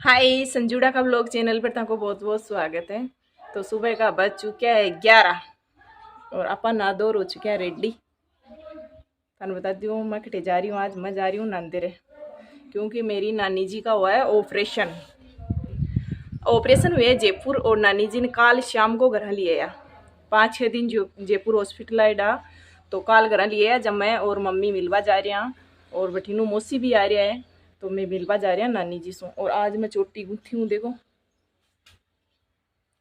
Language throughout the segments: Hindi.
हाय संजूड़ा का ब्लॉग चैनल पर ताको बहुत बहुत स्वागत है। तो सुबह का बज चुका है 11 और अपन नादौर हो चुके हैं रेडी। थानू बता दी हूँ मैं कटे जा रही हूँ। आज मैं जा रही हूँ नांदेरे क्योंकि मेरी नानी जी का हुआ है ऑपरेशन। ऑपरेशन हुए जयपुर और नानी जी ने काल शाम को घर लिया 5-6 दिन जो जयपुर हॉस्पिटल आया तो काल घर लिया जब मैं और मम्मी मिलवा जा रहे हैं और बठीनू मौसी भी आ रहा है तो मैं मिलवा जा रहा नानी जी से। और आज मैं चोटी गुथी हूँ देखो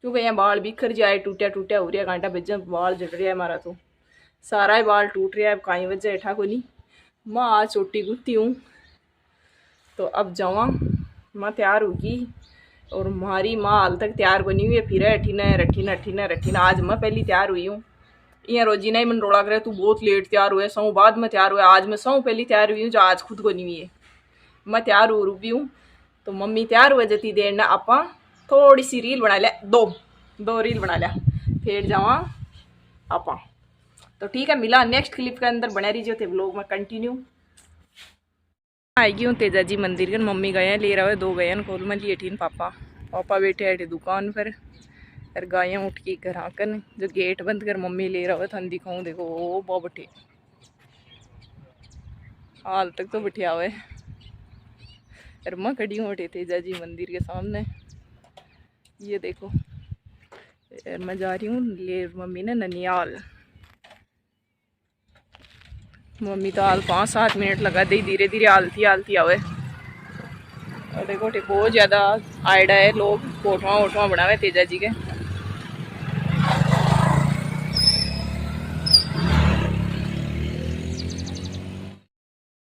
क्योंकि यहाँ बाल बिखर जाए टूटा टूटा हो रहा घंटा बजा बाल झड़ रहा है हमारा तो सारा ही बाल टूट रहा है। कहीं वजह ऐठा को नहीं मैं आज चोटी गुथी हूँ तो अब जावा मैं तैयार होगी और हमारी माँ हाल तक तैयार बनी हुई है फिर अठीना रठीना अठीना रठीना। आज मैं पहली तैयार हुई हूँ। यहाँ रोजीना ही मन रोड़ा करे तू बहुत लेट तैयार हुआ सौ बाद में तैयार हुआ। आज मैं सौ पहली तैयार हुई हूँ जो आज खुद बनी हुई है। मैं तैयार हो रुकी हूँ तो मम्मी तैयार हुए जती देर ना आपा थोड़ी सी रील बना लिया दो रील बना लिया फिर जावा आपा। तो ठीक है मिला नेक्स्ट क्लिप के अंदर बना रही जो थे ब्लॉग में कंटिन्यू। आएगी हूँ तेजा जी मंदिर के मम्मी गए हैं ले रहा है 2 गए खोल में लिए ठीन पापा बैठे बैठे दुकान पर और गायें उठ के घर आकर जो गेट बंद कर मम्मी ले रहा है थन दिखाऊँ देखो वो बहुत बैठे हाल तक तो बैठे हुए और मैं खड़ी हूँ बैठे तेजा जी मंदिर के सामने ये देखो। मैं जा रही हूँ ले मम्मी ने ननियाल। मम्मी तो हाल 5-7 मिनट लगा दी धीरे धीरे आलती आलती आवे। और देखो बहुत ज़्यादा आइडा है लोग फोटो वोटो बनावे तेजा जी के।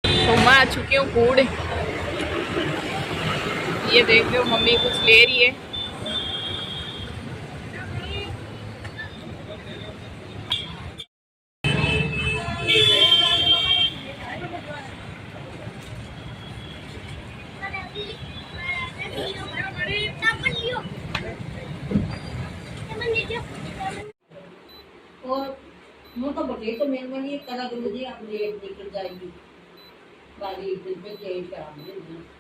तो मैं आ चुकी हूँ कूड़। ये देख लो मम्मी कुछ ले रही है। और वो तो बटे तो मेहरबानी करा करो जी आप लेट निकल जाएगी गाड़ी एक दिन पे लेट करा देंगे।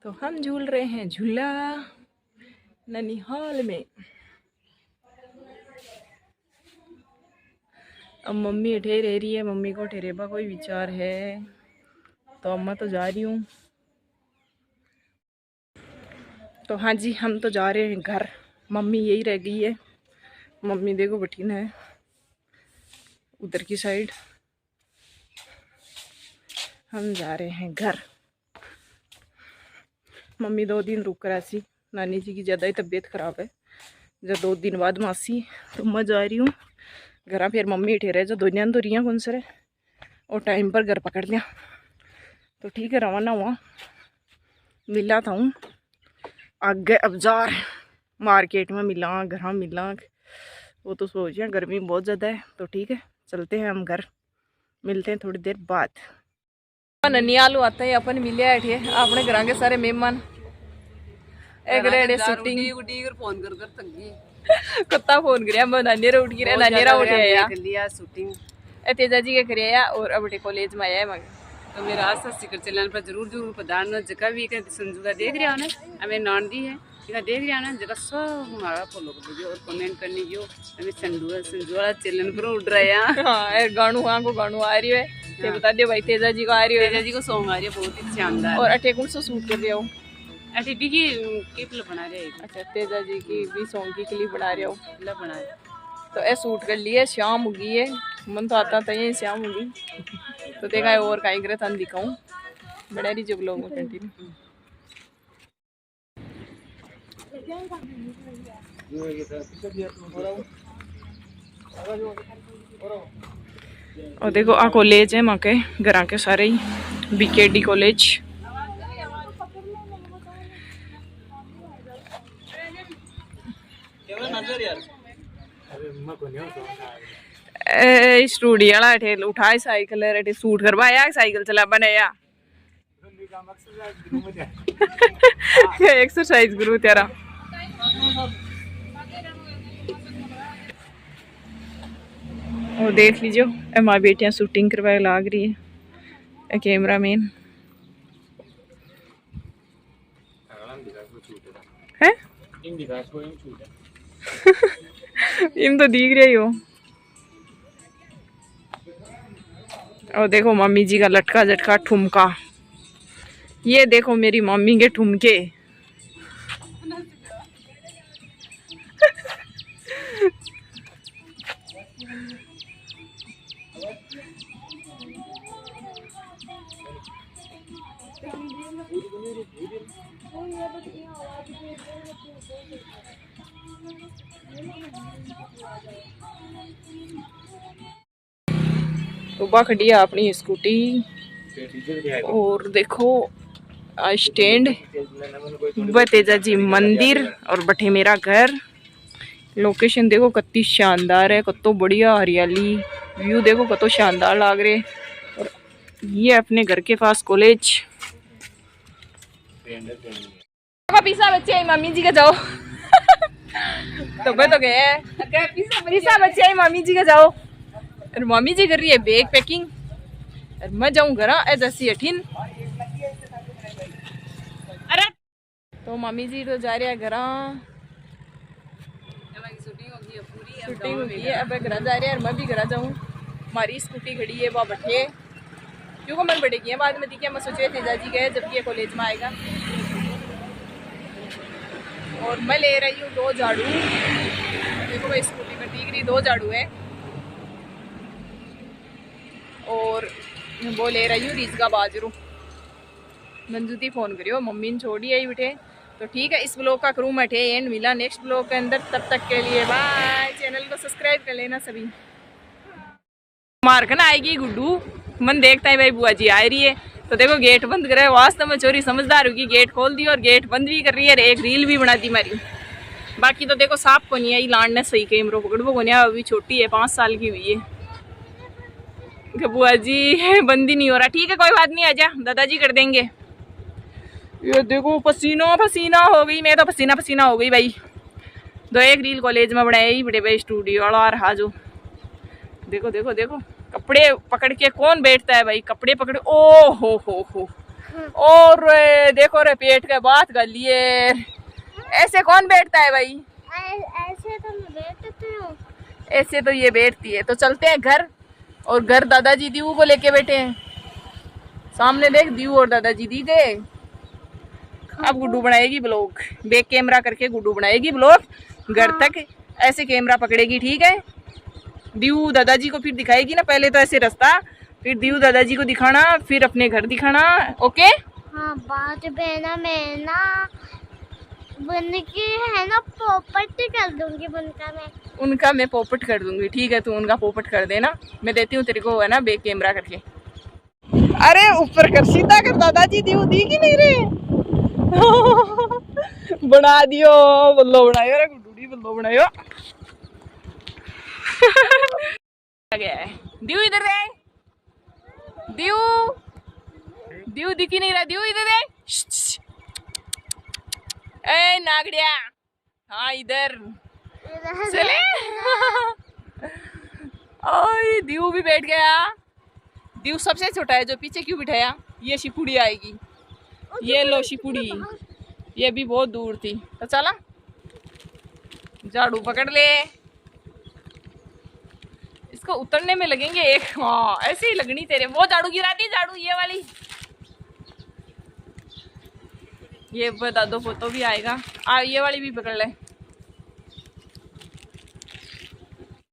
तो हम झूल रहे हैं झूला ननिहाल में। अब मम्मी ठहर रह रही है। मम्मी को ठहरेबा कोई विचार है तो अम्मा तो जा रही हूँ। तो हाँ जी हम तो जा रहे हैं घर। मम्मी यही रह गई है। मम्मी देखो बठीन है उधर की साइड। हम जा रहे हैं घर। मम्मी 2 दिन रुक कर ऐसी नानी जी की ज़्यादा ही तबीयत ख़राब है जब 2 दिन बाद मासी तो मैं जा रही हूँ घर। फिर मम्मी ठहरे जो दुनिया तो रही कौन सर और टाइम पर घर पकड़ लिया तो ठीक है रवाना हुआ मिला था हूँ आगे। अब जा मार्केट में मिला घर मिला वो तो सोच रहे हैं गर्मी बहुत ज़्यादा है तो ठीक है चलते हैं हम घर। मिलते हैं थोड़ी देर बाद। ननियाल आता है अपन मिले बैठे अपने घर के सारे मेहमान एक रेडे शूटिंग फोन कर तंगी कुत्ता फोन कर नानेरा उठ गया नानेरा उठ लिया शूटिंग तेजा जी के करिया और अब कॉलेज में आया है। तो मेरा आज शिखर चैनल पर जरूर पधारना जगह भी संजू का देख रहा हो ना हमें नानदी है देख रहा ना जगह सब हमारा फॉलो कर दीजिए और कमेंट करने की हमें संजू वाला चैनल पर उठ रहा है गानू हाँ को गानू आ रही है ये बता दियो भाई तेजा जी को आ रही है। तेजा जी को सॉन्ग आ रही है बहुत ही शानदार और अटे कौन सा शूट कर रहे हो अटे भी की क्लिप बना रहे हैं। अच्छा तेजा जी की भी सॉन्ग की क्लिप बना रहे हो बना रहे तो ये शूट कर लिए शाम होगी है मन तो आता था ये शाम होगी तो देखा है और कहीं करे थान दिखाऊं बड़ा रही जब लोग कंटिन्यू। और देखो आ कॉलेज है माँ के घर के सारे ही बीकेडी कॉलेज। स्टूडियो वाला ठेल उठाए साइकिल रेटे सूट करवाया साइकिल चला बनाया एक्सरसाइज गुरु तेरा। और देख लीजिए हमारी बेटियां शूटिंग करवाए लाग रही है कैमरा मैन इम तो दिख रही हो। और देखो मम्मी जी का लटका झटका ठुमका। ये देखो मेरी मम्मी के ठुमके। सुबह खड़ी है अपनी स्कूटी और देखो स्टैंड तेजा जी मंदिर और बठे मेरा घर। लोकेशन देखो कितनी शानदार है, कतो बढ़िया हरियाली व्यू देखो कतो शानदार लाग रहे। और ये अपने घर के पास कॉलेज। पीसा बच्चे मम्मी जी का जाओ तो मैं तो गए पीसा बच्चे मम्मी जी का जाओ। और मम्मी जी कर रही है बैग पैकिंग और मैं जाऊं घर ऐसी अठीन। अरे तो मम्मी जी तो जा रहे हैं घर, शूटिंग होगी है अब घर जा रहे हैं और मैं भी घर जाऊं। हमारी स्कूटी खड़ी है वहाँ बैठे क्योंकि मैं बढ़ेगी बाद में दिखे मैं सोचे तेजा जी गए जब ये कॉलेज में आएगा। और मैं ले रही हूँ 2 झाड़ू। देखो भाई स्कूटी में ठीक रही 2 झाड़ू है और वो ले रही हूँ रीज का बाजरू। मंजूती फ़ोन करियो मम्मी ने छोड़ी आई बैठे तो ठीक है। इस ब्लॉग का क्रू मठे एंड मिला नेक्स्ट ब्लॉग के अंदर, तब तक के लिए बाय। चैनल को सब्सक्राइब कर लेना सभी। मारकन आएगी गुड्डू मन देखता है भाई बुआ जी आ रही है तो देखो गेट बंद करे। वास्तव में चोरी समझदार होगी, गेट खोल दी और गेट बंद भी कर रही है। एक रील भी बना दी मारी। बाकी तो देखो साफ को नहीं आई लाड ने सही कैमरों पकड़ो को नहीं। अभी छोटी है 5 साल की हुई है। बुआ जी बंद ही नहीं हो रहा। ठीक है कोई बात नहीं, आजा दादाजी कर देंगे। ये देखो पसीना पसीना हो गई, मैं तो पसीना पसीना हो गई भाई। 1 रील कॉलेज में बनाया ही बड़े भाई स्टूडियो वाला रहा जो। देखो देखो देखो कपड़े पकड़ के कौन बैठता है भाई, कपड़े पकड़। ओ हो और देखो रे पेट के बात कर लिए। ऐसे कौन बैठता है भाई? ऐसे तो मैं बैठती हूँ। ऐसे तो ये बैठती है। तो चलते हैं घर। और घर दादाजी दीवू को लेके बैठे हैं। सामने देख दीवू और दादाजी दी गए। अब गुड्डू बनाएगी ब्लॉग, बैक कैमरा करके गुड्डू बनाएगी ब्लॉग घर तक ऐसे कैमरा पकड़ेगी। ठीक है दीवू दादाजी को फिर दिखाएगी ना, पहले तो ऐसे रास्ता फिर दीवू दादाजी को दिखाना फिर अपने घर दिखाना। ओके हाँ बात बहना मैं ना बन के है ना पोपट कर दूंगी उनका मैं पोपट कर दूंगी। ठीक है तू उनका पोपट कर देना, मैं देती हूँ तेरे को है ना बैक कैमरा करके। अरे ऊपर कर सीधा कर दादाजी दीवू दी की नहीं रे बना दियो बल्लो बनायो रे गुड्डू बल्लो बनायो। गया है दीवू इधर दे दीवू दिखी नहीं रहा। दीवू इधर दे ए नागड़िया। हाँ इधर चले ओए दीवू भी बैठ गया। दीवू सबसे छोटा है जो पीछे क्यों बिठाया? ये शिपुड़ी आएगी। ये लो शिपुड़ी, ये भी बहुत दूर थी तो चला झाड़ू पकड़ ले। इसको उतरने में लगेंगे एक। हाँ ऐसे ही लगनी तेरे। वो झाड़ू गिरा दी झाड़ू ये वाली। ये बता दो फोटो भी आएगा। ये वाली भी पकड़ ले।